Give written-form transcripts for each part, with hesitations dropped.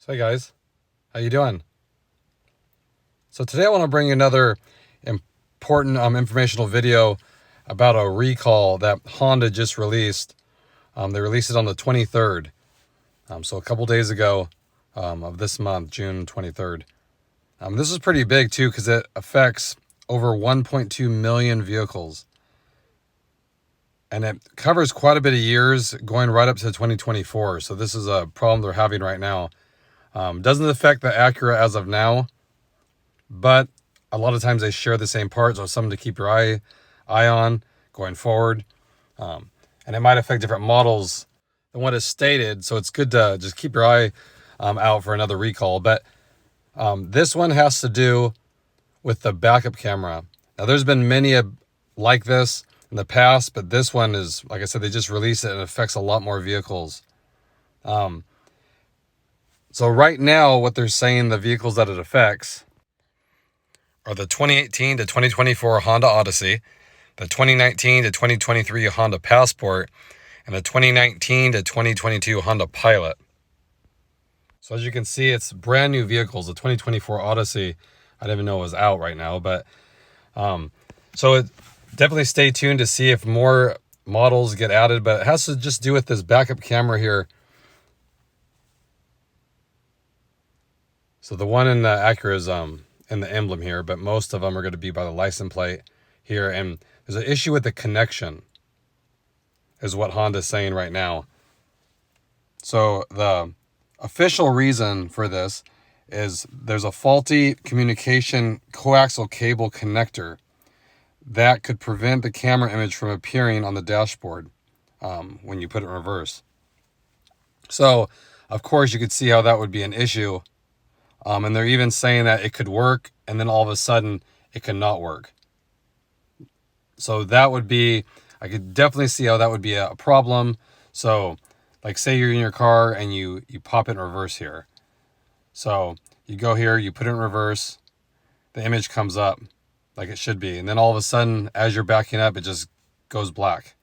So hey guys, how you doing? So today I want to bring you another important informational video about a recall that Honda just released. They released it on the 23rd, so a couple days ago of this month, June 23rd. This is pretty big too because it affects over 1.2 million vehicles. And it covers quite a bit of years going right up to 2024. So this is a problem they're having right now. Doesn't affect the Acura as of now, but a lot of times they share the same parts, so something to keep your eye on going forward. And it might affect different models than what is stated, so it's good to just keep your eye out for another recall. But this one has to do with the backup camera. Now there's been many like this in the past, but this one is, like I said, they just released it and it affects a lot more vehicles. So right now, what they're saying, the vehicles that it affects are the 2018 to 2024 Honda Odyssey, the 2019 to 2023 Honda Passport, and the 2019 to 2022 Honda Pilot. So as you can see, it's brand new vehicles. The 2024 Odyssey, I didn't even know it was out right now, but so definitely stay tuned to see if more models get added, but it has to just do with this backup camera here. So the one in the Acura is in the emblem here, but most of them are going to be by the license plate here. And there's an issue with the connection, is what Honda's saying right now. So the official reason for this is there's a faulty communication coaxial cable connector that could prevent the camera image from appearing on the dashboard when you put it in reverse. So, of course, you could see how that would be an issue. And they're even saying that it could work, and then all of a sudden, it could not work. So that would be, I could definitely see how that would be a problem. So, like say you're in your car and you pop it in reverse here. So you go here, you put it in reverse, the image comes up like it should be. And then all of a sudden, as you're backing up, it just goes black.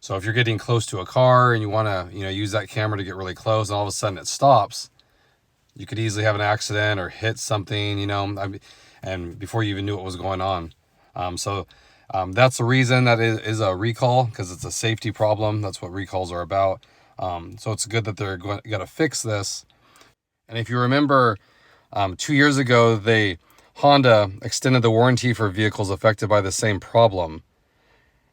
So if you're getting close to a car and you want to, use that camera to get really close, and all of a sudden it stops, you could easily have an accident or hit something, and before you even knew what was going on. So that's the reason that it is a recall, because it's a safety problem. That's what recalls are about. So it's good that they're going to fix this. And if you remember, 2 years ago, Honda extended the warranty for vehicles affected by the same problem.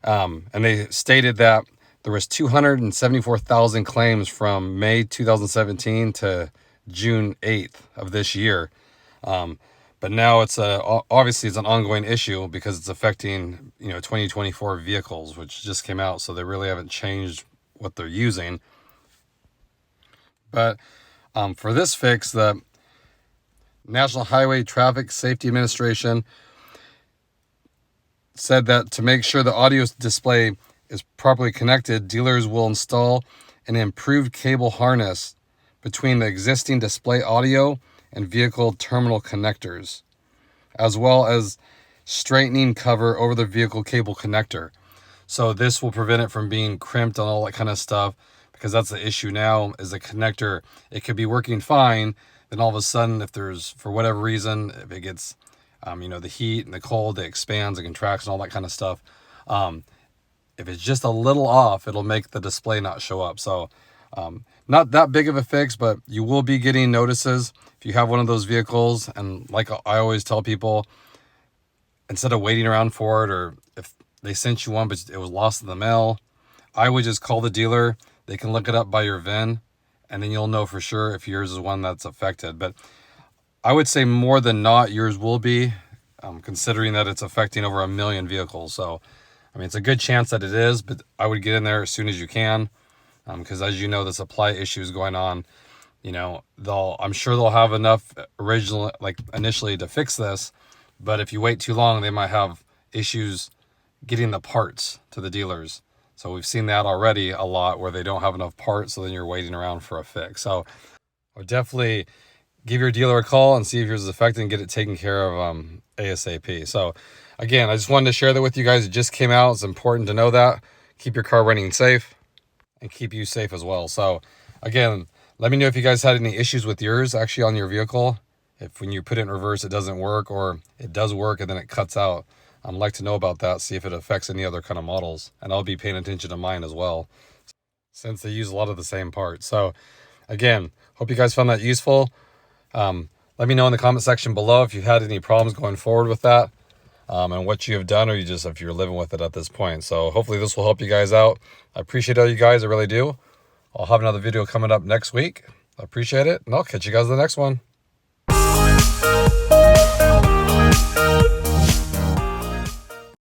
And they stated that there was 274,000 claims from May 2017 to June 8th of this year. But now it's obviously it's an ongoing issue because it's affecting 2024 vehicles, which just came out, so they really haven't changed what they're using. But for this fix, the National Highway Traffic Safety Administration said that to make sure the audio display is properly connected, dealers will install an improved cable harness between the existing display audio and vehicle terminal connectors, as well as straightening cover over the vehicle cable connector. So this will prevent it from being crimped and all that kind of stuff, because that's the issue now, is the connector. It could be working fine, then all of a sudden, if there's, for whatever reason, if it gets, the heat and the cold, it expands and contracts and all that kind of stuff. If it's just a little off, it'll make the display not show up. So not that big of a fix, but you will be getting notices if you have one of those vehicles. And like I always tell people, instead of waiting around for it, or if they sent you one but it was lost in the mail, I would just call the dealer. They can look it up by your VIN, and then you'll know for sure if yours is one that's affected. But I would say more than not, yours will be, considering that it's affecting over 1 million vehicles. So, it's a good chance that it is, but I would get in there as soon as you can, because as you know, the supply issues going on. I'm sure they'll have enough initially to fix this, but if you wait too long, they might have issues getting the parts to the dealers. So we've seen that already a lot, where they don't have enough parts, so then you're waiting around for a fix. So I would definitely give your dealer a call and see if yours is affected and get it taken care of ASAP. So again, I just wanted to share that with you guys. It just came out. It's important to know that. Keep your car running safe and keep you safe as well. So again, Let me know if you guys had any issues with yours actually on your vehicle. If when you put it in reverse, it doesn't work, or it does work and then it cuts out. I'd like to know about that, see if it affects any other kind of models. And I'll be paying attention to mine as well, since they use a lot of the same parts. So again, hope you guys found that useful. Let me know in the comment section below if you had any problems going forward with that, and what you have done, or you just, if you're living with it at this point. So hopefully this will help you guys out. I appreciate all you guys, I really do. I'll have another video coming up next week. I appreciate it, and I'll catch you guys in the next one.